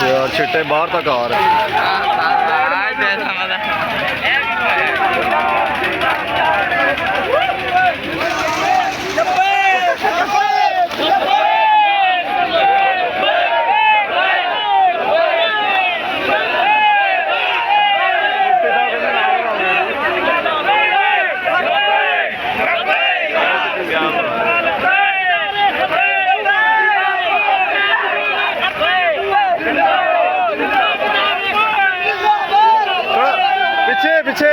यार छिट्टे बाहर तक आ रहे पीछे पीछे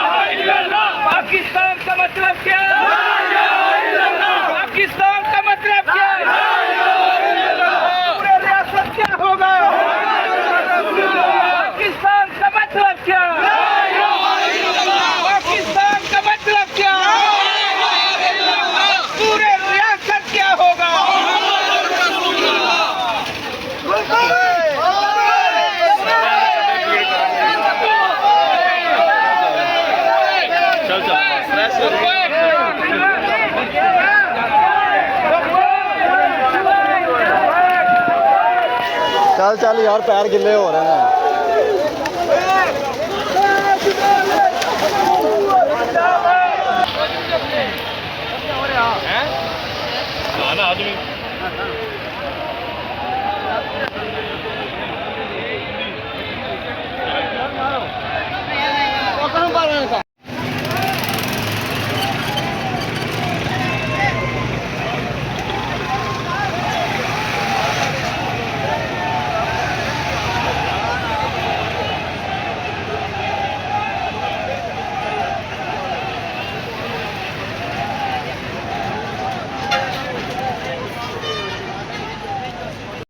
पाकिस्तान का मतलब क्या? पाकिस्तान का मतलब क्या? पूरे रियासत क्या होगा? पाकिस्तान का मतलब क्या? पाकिस्तान का मतलब क्या? पूरे रियासत क्या होगा? चल चल यार पैर गिले हो रहे हैं आदमी